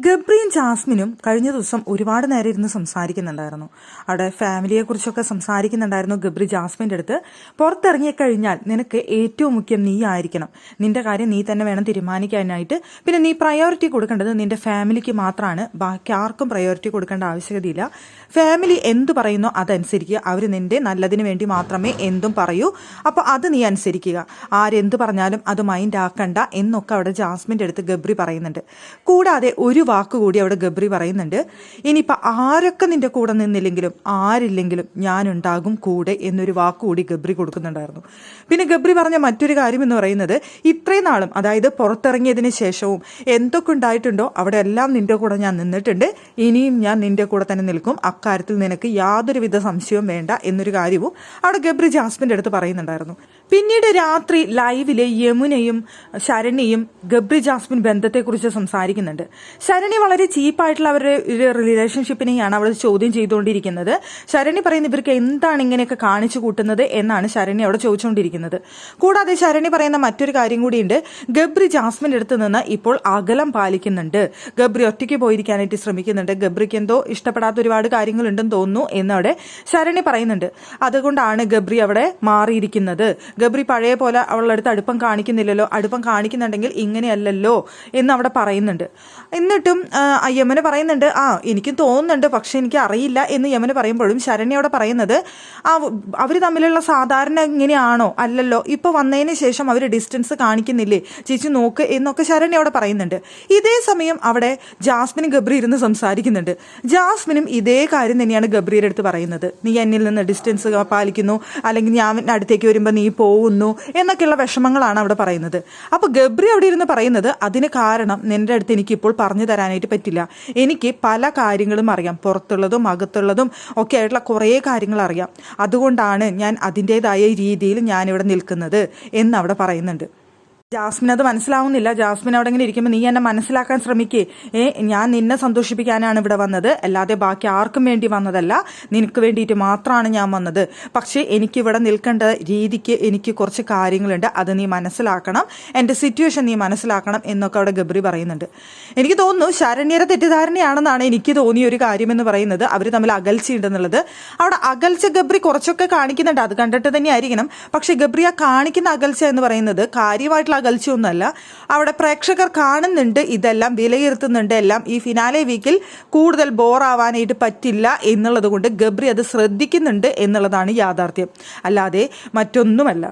ഗബ്രിയും ജാസ്മിനും കഴിഞ്ഞ ദിവസം ഒരുപാട് നേരം ഇരുന്ന് സംസാരിക്കുന്നുണ്ടായിരുന്നു. അവിടെ ഫാമിലിയെക്കുറിച്ചൊക്കെ സംസാരിക്കുന്നുണ്ടായിരുന്നു. ഗബ്രി ജാസ്മിൻ്റെ അടുത്ത് പുറത്തിറങ്ങിക്കഴിഞ്ഞാൽ നിനക്ക് ഏറ്റവും മുഖ്യം നീ ആയിരിക്കണം, നിന്റെ കാര്യം നീ തന്നെ വേണം തീരുമാനിക്കാനായിട്ട്. പിന്നെ നീ പ്രയോറിറ്റി കൊടുക്കേണ്ടത് നിന്റെ ഫാമിലിക്ക് മാത്രമാണ്, ബാക്കി ആർക്കും പ്രയോറിറ്റി കൊടുക്കേണ്ട ആവശ്യകതയില്ല. ഫാമിലി എന്ത് പറയുന്നോ അതനുസരിക്കുക. അവർ നിന്റെ നല്ലതിന് വേണ്ടി മാത്രമേ എന്തും പറയൂ. അപ്പോൾ അത് നീ അനുസരിക്കുക. ആരെന്ത് പറഞ്ഞാലും അത് മൈൻഡ് ആക്കണ്ട എന്നൊക്കെ അവിടെ ജാസ്മിൻ്റെ അടുത്ത് ഗബ്രി പറയുന്നുണ്ട്. കൂടാതെ ഒരു വാക്കുകൂടി അവിടെ ഗബ്രി പറയുന്നുണ്ട്, ഇനിയിപ്പോൾ ആരൊക്കെ നിന്റെ കൂടെ നിന്നില്ലെങ്കിലും ആരില്ലെങ്കിലും ഞാനുണ്ടാകും കൂടെ എന്നൊരു വാക്കുകൂടി ഗബ്രി കൊടുക്കുന്നുണ്ടായിരുന്നു. പിന്നെ ഗബ്രി പറഞ്ഞ മറ്റൊരു കാര്യം എന്ന് പറയുന്നത്, ഇത്രയും നാളും അതായത് പുറത്തിറങ്ങിയതിന് ശേഷവും എന്തൊക്കെ ഉണ്ടായിട്ടുണ്ടോ അവിടെ എല്ലാം നിന്റെ കൂടെ ഞാൻ നിന്നിട്ടുണ്ട്, ഇനിയും ഞാൻ നിന്റെ കൂടെ തന്നെ നിൽക്കും, അക്കാര്യത്തിൽ നിനക്ക് യാതൊരുവിധ സംശയവും വേണ്ട എന്നൊരു കാര്യവും അവിടെ ഗബ്രി ജാസ്മിൻ്റെ അടുത്ത് പറയുന്നുണ്ടായിരുന്നു. പിന്നീട് രാത്രി ലൈവില് യമുനയും ശരണ്യയും ഗബ്രി ജാസ്മിൻ ബന്ധത്തെക്കുറിച്ച് സംസാരിക്കുന്നുണ്ട്. ശരണ്യ വളരെ ചീപ്പായിട്ടുള്ള അവരുടെ റിലേഷൻഷിപ്പിനെയാണ് അവൾ ചോദ്യം ചെയ്തുകൊണ്ടിരിക്കുന്നത്. ശരണ്യ പറയുന്ന ഇവർക്ക് എന്താണ് ഇങ്ങനെയൊക്കെ കാണിച്ചു കൂട്ടുന്നത് എന്നാണ് ശരണ്യ അവിടെ ചോദിച്ചുകൊണ്ടിരിക്കുന്നത്. കൂടാതെ ശരണ്യ പറയുന്ന മറ്റൊരു കാര്യം കൂടിയുണ്ട്, ഗബ്രി ജാസ്മിൻ്റെ അടുത്ത് നിന്ന് ഇപ്പോൾ അകലം പാലിക്കുന്നുണ്ട്, ഗബ്രി ഒറ്റയ്ക്ക് പോയിരിക്കാനായിട്ട് ശ്രമിക്കുന്നുണ്ട്, ഗബ്രിക്ക് എന്തോ ഇഷ്ടപ്പെടാത്ത ഒരുപാട് കാര്യങ്ങളുണ്ടെന്ന് തോന്നുന്നു എന്നവിടെ ശരണ്യ പറയുന്നുണ്ട്. അതുകൊണ്ടാണ് ഗബ്രി അവിടെ മാറിയിരിക്കുന്നത്, ഗബ്രി പഴയ പോലെ അവളുടെ അടുത്ത് അടുപ്പം കാണിക്കുന്നില്ലല്ലോ, അടുപ്പം കാണിക്കുന്നുണ്ടെങ്കിൽ ഇങ്ങനെയല്ലല്ലോ എന്ന് അവിടെ പറയുന്നുണ്ട്. എന്നിട്ടും യമന പറയുന്നുണ്ട്, എനിക്കും തോന്നുന്നുണ്ട് പക്ഷെ എനിക്ക് അറിയില്ല എന്ന് യമന പറയുമ്പോഴും ശരണ്യ അവിടെ പറയുന്നത്, അവർ തമ്മിലുള്ള സാധാരണ ഇങ്ങനെയാണോ, അല്ലല്ലോ, ഇപ്പൊ വന്നതിന് ശേഷം അവർ ഡിസ്റ്റൻസ് കാണിക്കുന്നില്ലേ, ചേച്ചി നോക്ക് എന്നൊക്കെ ശരണ്യ അവിടെ പറയുന്നുണ്ട്. ഇതേ സമയം അവിടെ ജാസ്മിനും ഗബ്രി ഇരുന്ന് സംസാരിക്കുന്നുണ്ട്. ജാസ്മിനും ഇതേ കാര്യം തന്നെയാണ് ഗബ്രിയുടെ അടുത്ത് പറയുന്നത്, നീ എന്നിൽ നിന്ന് ഡിസ്റ്റൻസ് പാലിക്കുന്നു, അല്ലെങ്കിൽ ഞാൻ അടുത്തേക്ക് വരുമ്പോൾ നീ പോകുന്നു എന്നൊക്കെയുള്ള വിഷമങ്ങളാണ് അവിടെ പറയുന്നത്. അപ്പൊ ഗബ്രി അവിടെ ഇരുന്ന് പറയുന്നത്, അതിന് കാരണം നിന്റെ അടുത്ത് എനിക്കിപ്പോൾ പറഞ്ഞു തരാനായിട്ട് പറ്റില്ല, എനിക്ക് പല കാര്യങ്ങളും അറിയാം, പുറത്തുള്ളതും അകത്തുള്ളതും ഒക്കെ ആയിട്ടുള്ള കുറേ കാര്യങ്ങൾ അറിയാം, അതുകൊണ്ടാണ് ഞാൻ അതിൻ്റെതായ രീതിയിൽ ഞാനിവിടെ നിൽക്കുന്നത് എന്നവിടെ പറയുന്നുണ്ട്. ജാസ്മിൻ അത് മനസ്സിലാവുന്നില്ല. ജാസ്മിൻ അവിടെ ഇങ്ങനെ ഇരിക്കുമ്പോൾ, നീ എന്നെ മനസ്സിലാക്കാൻ ശ്രമിക്കേ, ഞാൻ നിന്നെ സന്തോഷിപ്പിക്കാനാണ് ഇവിടെ വന്നത്, അല്ലാതെ ബാക്കി ആർക്കും വേണ്ടി വന്നതല്ല, നിനക്ക് വേണ്ടിയിട്ട് മാത്രമാണ് ഞാൻ വന്നത്. പക്ഷേ എനിക്കിവിടെ നിൽക്കേണ്ട രീതിക്ക് എനിക്ക് കുറച്ച് കാര്യങ്ങളുണ്ട്, അത് നീ മനസ്സിലാക്കണം, എൻ്റെ സിറ്റുവേഷൻ നീ മനസ്സിലാക്കണം എന്നൊക്കെ അവിടെ ഗബ്രി പറയുന്നുണ്ട്. എനിക്ക് തോന്നുന്നു ശരണ്യരെ തെറ്റിദ്ധാരണയാണെന്നാണ് എനിക്ക് തോന്നിയ ഒരു കാര്യമെന്ന് പറയുന്നത്, അവർ തമ്മിൽ അകൽച്ചയുണ്ടെന്നുള്ളത്. അവിടെ അകൽച്ച ഗബ്രി കുറച്ചൊക്കെ കാണിക്കുന്നുണ്ട്, അത് കണ്ടിട്ട് തന്നെ ആയിരിക്കണം. പക്ഷെ ഗബ്രി ആ കാണിക്കുന്ന അകൽച്ച എന്ന് പറയുന്നത് കാര്യമായിട്ടുള്ള അകൽച്ചയൊന്നുമല്ല. അവിടെ പ്രേക്ഷകർ കാണുന്നുണ്ട്, ഇതെല്ലാം വിലയിരുത്തുന്നുണ്ട്, എല്ലാം ഈ ഫിനാലെ വീക്കിൽ കൂടുതൽ ബോറാവാനായിട്ട് പറ്റില്ല എന്നുള്ളത് കൊണ്ട് ഗബ്രി അത് ശ്രദ്ധിക്കുന്നുണ്ട് എന്നുള്ളതാണ് യാഥാർത്ഥ്യം, അല്ലാതെ മറ്റൊന്നുമല്ല.